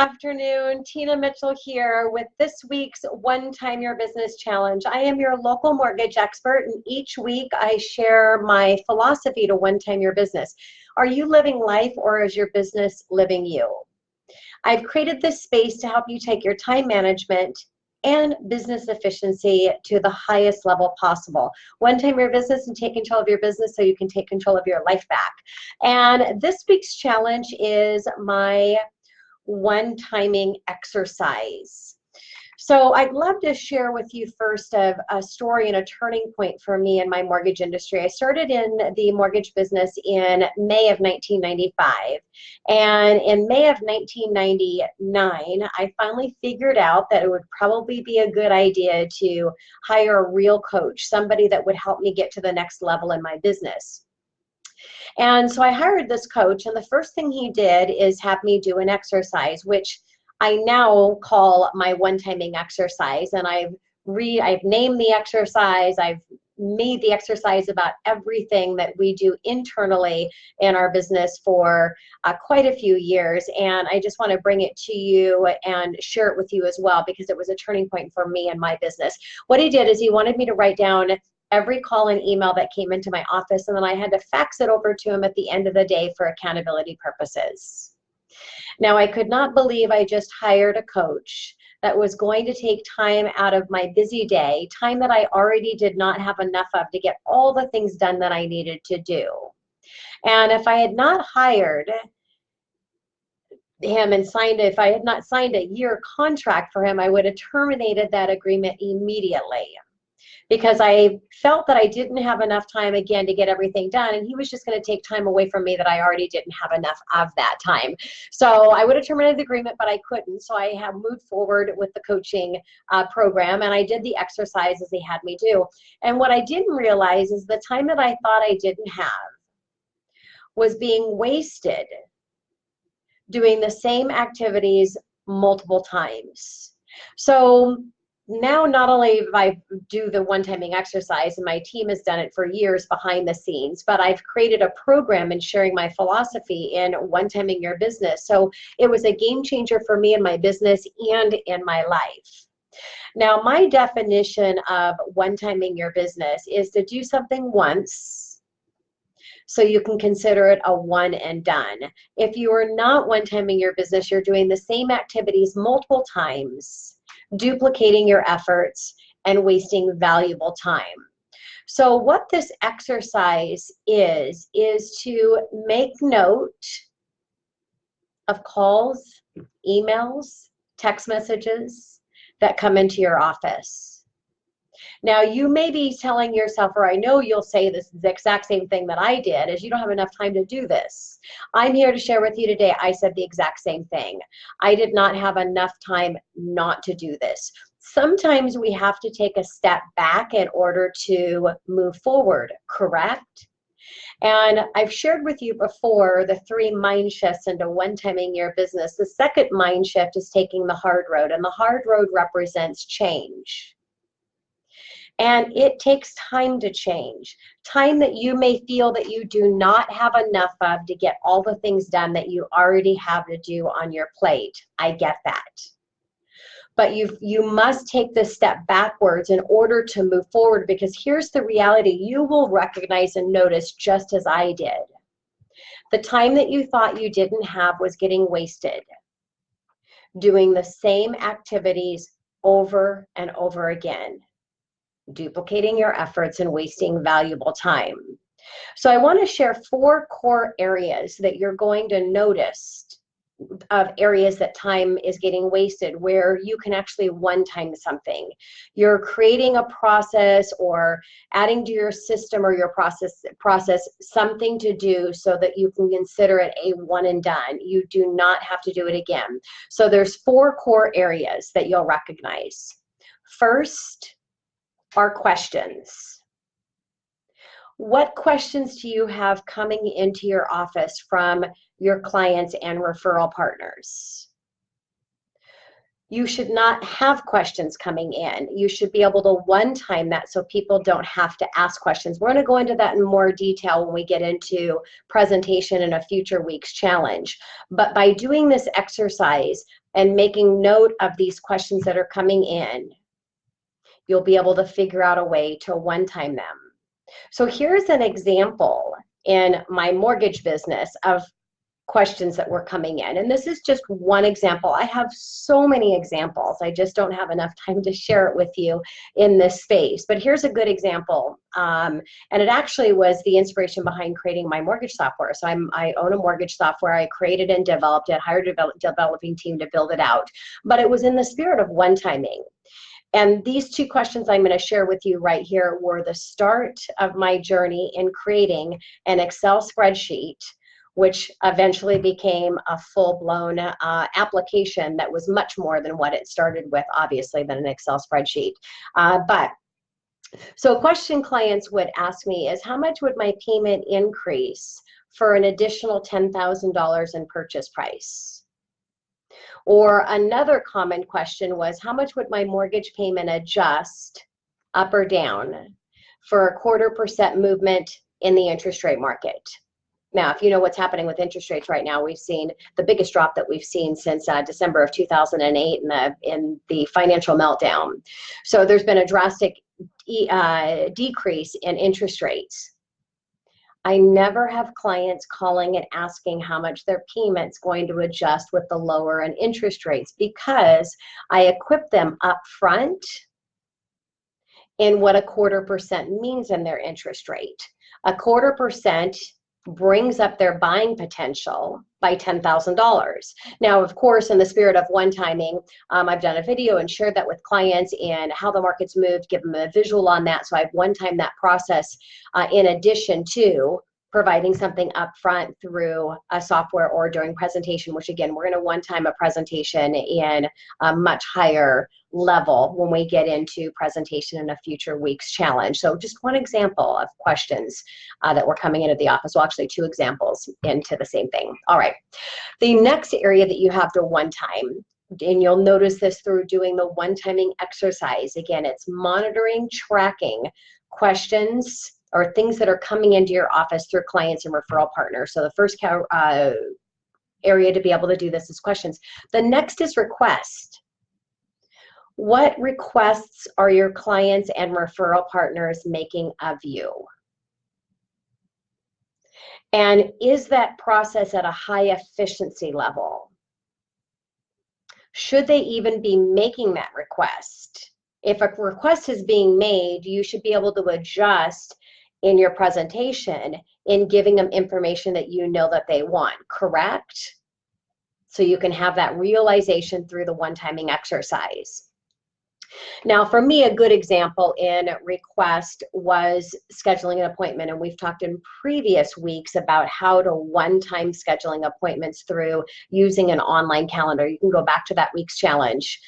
Afternoon, Tina Mitchell here with this week's One Time Your Business Challenge. I am your local mortgage expert, and each week I share my philosophy to one time your business. Are you living life, or is your business living you? I've created this space to help you take your time management and business efficiency to the highest level possible. One time your business and take control of your business so you can take control of your life back. And this week's challenge is my one timing exercise. So I'd love to share with you first of a story and a turning point for me in my mortgage industry. I started in the mortgage business in May of 1995. And in May of 1999, I finally figured out that it would probably be a good idea to hire a real coach, somebody that would help me get to the next level in my business. And so I hired this coach, and the first thing he did is have me do an exercise, which I now call my one timing exercise. And I've named the exercise, I've made the exercise about everything that we do internally in our business for quite a few years. And I just want to bring it to you and share it with you as well, because it was a turning point for me and my business. What he did is he wanted me to write down every call and email that came into my office, and then I had to fax it over to him at the end of the day for accountability purposes. Now, I could not believe I just hired a coach that was going to take time out of my busy day, time that I already did not have enough of to get all the things done that I needed to do. And if I had not hired him and if I had not signed a year contract for him, I would have terminated that agreement immediately, because I felt that I didn't have enough time again to get everything done, and he was just going to take time away from me that I already didn't have enough of that time. So I would have terminated the agreement, but I couldn't. So I have moved forward with the coaching program, and I did the exercises he had me do. And what I didn't realize is the time that I thought I didn't have was being wasted doing the same activities multiple times. So now, not only have I do the one-timing exercise, and my team has done it for years behind the scenes, but I've created a program and sharing my philosophy in one-timing your business. So it was a game changer for me in my business and in my life. Now, my definition of one-timing your business is to do something once, so you can consider it a one and done. If you are not one-timing your business, you're doing the same activities multiple times, duplicating your efforts and wasting valuable time. So what this exercise is to make note of calls, emails, text messages that come into your office. Now, you may be telling yourself, or I know you'll say this the exact same thing that I did, is you don't have enough time to do this. I'm here to share with you today, I said the exact same thing. I did not have enough time not to do this. Sometimes we have to take a step back in order to move forward, correct? And I've shared with you before the 3 mind shifts into one-timing your business. The second mind shift is taking the hard road, and the hard road represents change. And it takes time to change, time that you may feel that you do not have enough of to get all the things done that you already have to do on your plate. I get that. But you must take this step backwards in order to move forward, because here's the reality you will recognize and notice, just as I did. The time that you thought you didn't have was getting wasted doing the same activities over and over again, duplicating your efforts and wasting valuable time. So I want to share 4 core areas that you're going to notice of areas that time is getting wasted, where you can actually one-time something. You're creating a process or adding to your system or your process something to do so that you can consider it a one and done. You do not have to do it again. So there's 4 core areas that you'll recognize. First are questions. What questions do you have coming into your office from your clients and referral partners? You should not have questions coming in. You should be able to one-time that so people don't have to ask questions. We're going to go into that in more detail when we get into presentation in a future week's challenge. But by doing this exercise and making note of these questions that are coming in, you'll be able to figure out a way to one-time them. So here's an example in my mortgage business of questions that were coming in. And this is just one example. I have so many examples. I just don't have enough time to share it with you in this space. But here's a good example. And it actually was the inspiration behind creating my mortgage software. So I own a mortgage software. I created and developed it, hired a developing team to build it out. But it was in the spirit of one-timing. And these two questions I'm going to share with you right here were the start of my journey in creating an Excel spreadsheet, which eventually became a full-blown application that was much more than what it started with, obviously, than an Excel spreadsheet. So a question clients would ask me is, how much would my payment increase for an additional $10,000 in purchase price? Or another common question was, how much would my mortgage payment adjust up or down for a 1/4% movement in the interest rate market? Now, if you know what's happening with interest rates right now, we've seen the biggest drop that we've seen since December of 2008 in the financial meltdown. So there's been a drastic decrease in interest rates. I never have clients calling and asking how much their payment's going to adjust with the lower in interest rates, because I equip them up front in what a 1/4% means in their interest rate. A 1/4% brings up their buying potential by $10,000. Now, of course, in the spirit of one-timing, I've done a video and shared that with clients and how the market's moved, give them a visual on that. So I've one-timed that process in addition to providing something upfront through a software or during presentation, which again, we're going to one-time a presentation in a much higher level when we get into presentation in a future week's challenge. So just one example of questions that were coming into the office. Well, actually 2 examples into the same thing. All right. The next area that you have to one-time, and you'll notice this through doing the one-timing exercise. Again, it's monitoring, tracking questions or things that are coming into your office through clients and referral partners. So the first area to be able to do this is questions. The next is request. What requests are your clients and referral partners making of you? And is that process at a high efficiency level? Should they even be making that request? If a request is being made, you should be able to adjust in your presentation in giving them information that you know that they want, correct? So you can have that realization through the one-timing exercise. Now, for me, a good example in request was scheduling an appointment, and we've talked in previous weeks about how to one-time scheduling appointments through using an online calendar. You can go back to that week's challenge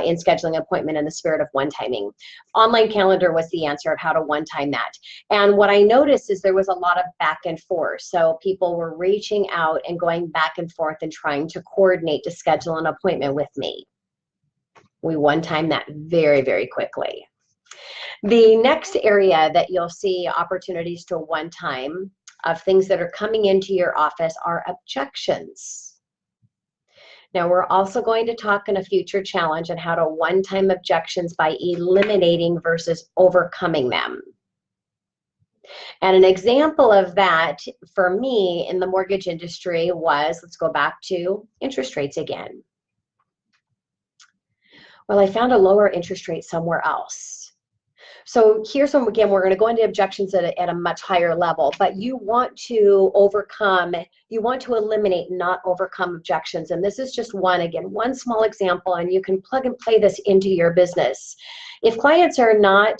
in scheduling an appointment in the spirit of one-timing. Online calendar was the answer of how to one-time that. And what I noticed is there was a lot of back and forth. So people were reaching out and going back and forth and trying to coordinate to schedule an appointment with me. We one-time that very, very quickly. The next area that you'll see opportunities to one-time of things that are coming into your office are objections. Now, we're also going to talk in a future challenge on how to one-time objections by eliminating versus overcoming them. And an example of that for me in the mortgage industry was, let's go back to interest rates again. Well, I found a lower interest rate somewhere else. So here's when, again, we're going to go into objections at a much higher level, but you want to overcome, you want to eliminate, not overcome objections. And this is just one small example, and you can plug and play this into your business. If clients are not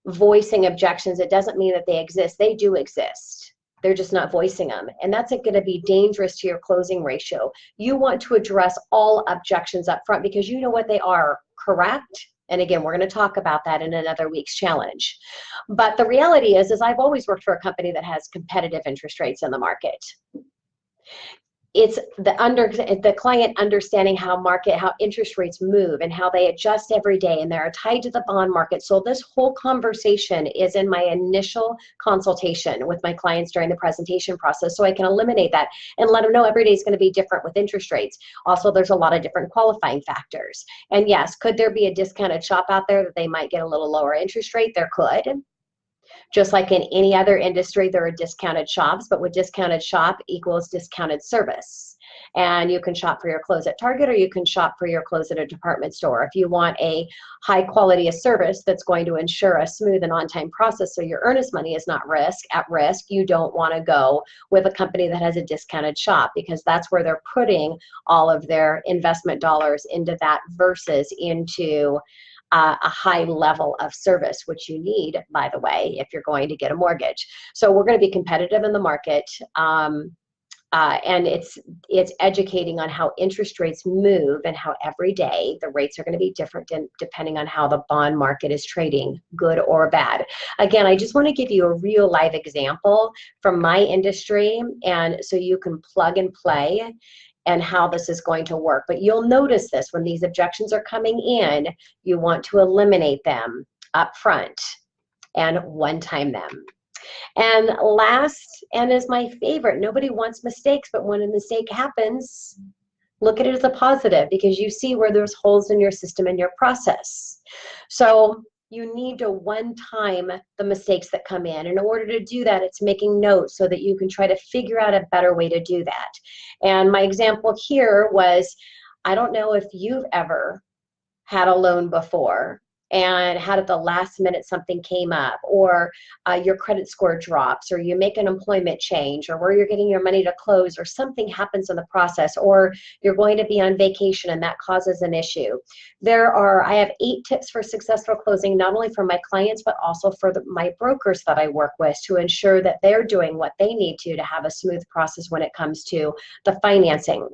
voicing objections, it doesn't mean that they exist. They do exist. They're just not voicing them. And that's going to be dangerous to your closing ratio. You want to address all objections up front because you know what they are, correct? And again, we're going to talk about that in another week's challenge. But the reality is I've always worked for a company that has competitive interest rates in the market. it's the client understanding how interest rates move and how they adjust every day, and they're tied to the bond market. So this whole conversation is in my initial consultation with my clients during the presentation process, so I can eliminate that and let them know every day is going to be different with interest rates. Also, there's a lot of different qualifying factors. And yes, could there be a discounted shop out there that they might get a little lower interest rate? There could. Just like in any other industry, there are discounted shops, but with discounted shop equals discounted service. And you can shop for your clothes at Target, or you can shop for your clothes at a department store. If you want a high quality of service that's going to ensure a smooth and on-time process so your earnest money is not at risk, you don't want to go with a company that has a discounted shop, because that's where they're putting all of their investment dollars into that versus into a high level of service, which you need, by the way, if you're going to get a mortgage. So we're going to be competitive in the market, and it's educating on how interest rates move and how every day the rates are going to be different depending on how the bond market is trading, good or bad. Again, I just want to give you a real live example from my industry, and so you can plug and play and how this is going to work. But you'll notice this when these objections are coming in, you want to eliminate them up front and one-time them. And last, and is my favorite, nobody wants mistakes, but when a mistake happens, look at it as a positive, because you see where there's holes in your system and your process. So you need to one-time the mistakes that come in. In order to do that, it's making notes so that you can try to figure out a better way to do that. And my example here was, I don't know if you've ever had a loan before and had at the last minute something came up, or your credit score drops, or you make an employment change, or where you're getting your money to close, or something happens in the process, or you're going to be on vacation and that causes an issue. I have 8 tips for successful closing, not only for my clients, but also for my brokers that I work with, to ensure that they're doing what they need to have a smooth process when it comes to the financing.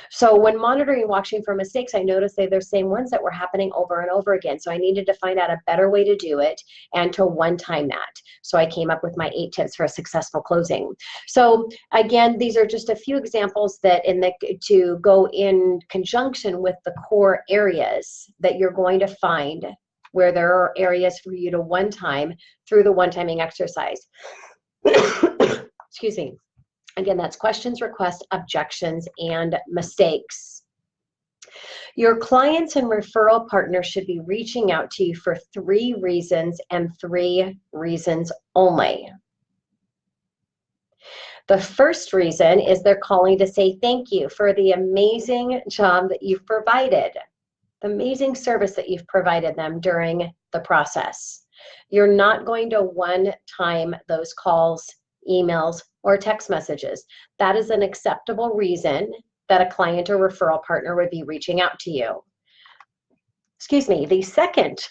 So when monitoring and watching for mistakes, I noticed they're the same ones that were happening over and over again. So I needed to find out a better way to do it and to one-time that. So I came up with my 8 tips for a successful closing. So again, these are just a few examples that to go in conjunction with the core areas that you're going to find where there are areas for you to one-time through the one-timing exercise. Excuse me. Again, that's questions, requests, objections, and mistakes. Your clients and referral partners should be reaching out to you for 3 reasons, and 3 reasons only. The first reason is they're calling to say thank you for the amazing job that you've provided, the amazing service that you've provided them during the process. You're not going to one-time those calls, emails, or text messages. That is an acceptable reason that a client or referral partner would be reaching out to you. Excuse me. The second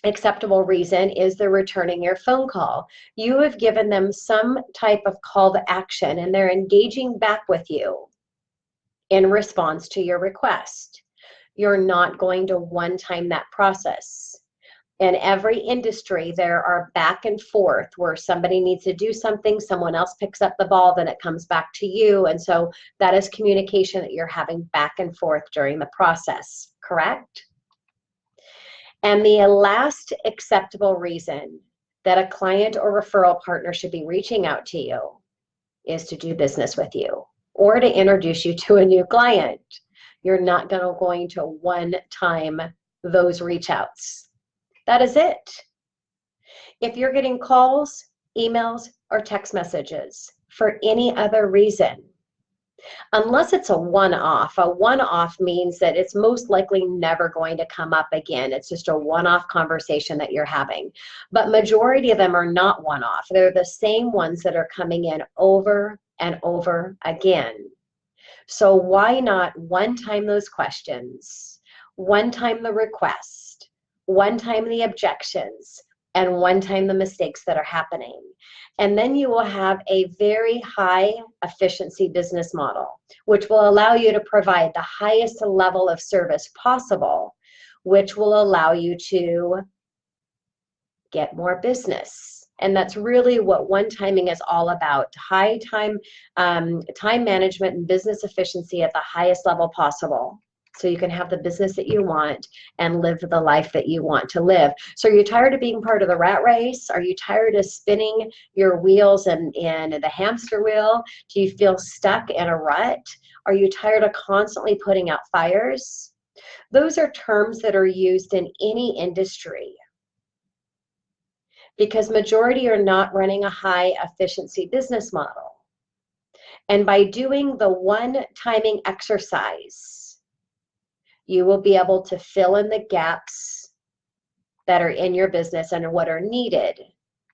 acceptable reason is they're returning your phone call. You have given them some type of call to action, and they're engaging back with you in response to your request. You're not going to one-time that process. In every industry, there are back and forth where somebody needs to do something, someone else picks up the ball, then it comes back to you. And so that is communication that you're having back and forth during the process, correct? And the last acceptable reason that a client or referral partner should be reaching out to you is to do business with you or to introduce you to a new client. You're not going to one-time those reach outs. That is it. If you're getting calls, emails, or text messages for any other reason, unless it's a one-off means that it's most likely never going to come up again. It's just a one-off conversation that you're having. But majority of them are not one-off. They're the same ones that are coming in over and over again. So why not one-time those questions, one-time the requests, one-time the objections, and one-time the mistakes that are happening. And then you will have a very high efficiency business model, which will allow you to provide the highest level of service possible, which will allow you to get more business, And that's really what one timing is all about. High time, time management and business efficiency at the highest level possible. So you can have the business that you want and live the life that you want to live. So are you tired of being part of the rat race? Are you tired of spinning your wheels in the hamster wheel? Do you feel stuck in a rut? Are you tired of constantly putting out fires? Those are terms that are used in any industry, because majority are not running a high efficiency business model. And by doing the one timing exercise, you will be able to fill in the gaps that are in your business and what are needed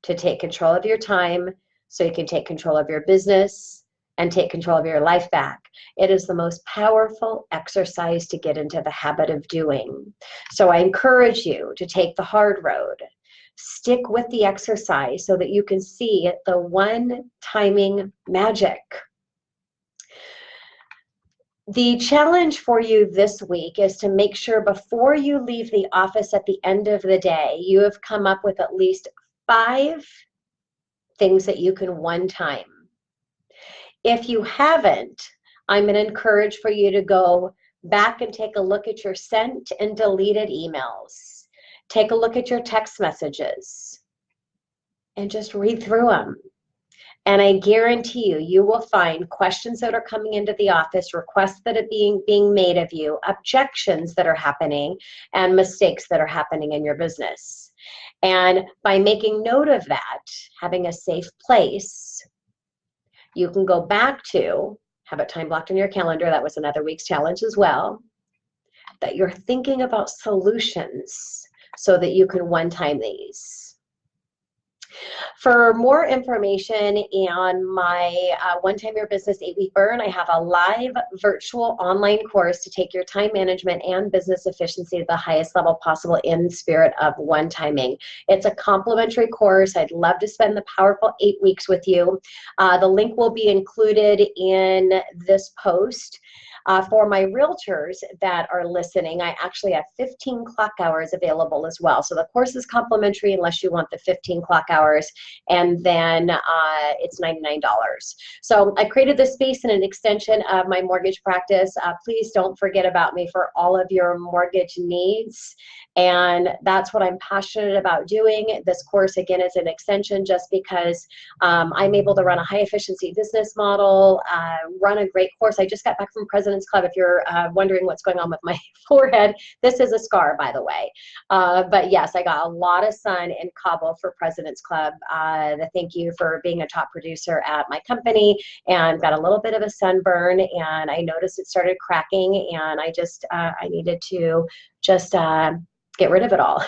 to take control of your time so you can take control of your business and take control of your life back. It is the most powerful exercise to get into the habit of doing. So I encourage you to take the hard road. Stick with the exercise so that you can see the one timing magic. The challenge for you this week is to make sure before you leave the office at the end of the day, you have come up with at least 5 things that you can one time. If you haven't, I'm going to encourage for you to go back and take a look at your sent and deleted emails. Take a look at your text messages and just read through them. And I guarantee you, you will find questions that are coming into the office, requests that are being made of you, objections that are happening, and mistakes that are happening in your business. And by making note of that, having a safe place, you can go back to, have it time blocked in your calendar, that was another week's challenge as well, that you're thinking about solutions so that you can one time these. For more information on my One Time Your Business 8-week burn, I have a live virtual online course to take your time management and business efficiency to the highest level possible in spirit of one timing. It's a complimentary course. I'd love to spend the powerful 8 weeks with you. The link will be included in this post. For my realtors that are listening, I actually have 15 clock hours available as well. So the course is complimentary unless you want the 15 clock hours, and then it's $99. So I created this space in an extension of my mortgage practice. Please don't forget about me for all of your mortgage needs. And that's what I'm passionate about doing. This course, again, is an extension just because I'm able to run a high efficiency business model, run a great course. I just got back from President's Club. If you're wondering what's going on with my forehead, this is a scar, by the way. But yes, I got a lot of sun in Cabo for President's Club. Thank you for being a top producer at my company, and got a little bit of a sunburn, and I noticed it started cracking, and I just, I needed to just get rid of it all.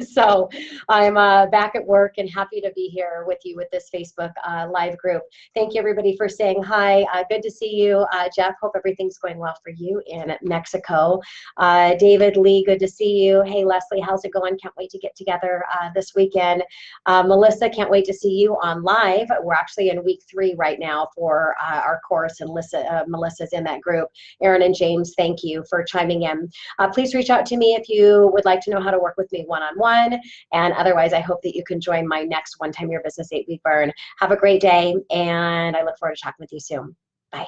So I'm back at work and happy to be here with you with this Facebook live group. Thank you everybody for saying hi. Good to see you. Jeff, hope everything's going well for you in Mexico. David Lee, good to see you. Hey Leslie, how's it going? Can't wait to get together this weekend. Melissa, can't wait to see you on live. We're actually in week 3 right now for our course, and Melissa's in that group. Aaron and James, thank you for chiming in. Please reach out to me if you would like to know how to work with me one-on-one, and otherwise I hope that you can join my next One Time Your Business 8-week burn. Have a great day, and I look forward to talking with you soon. Bye.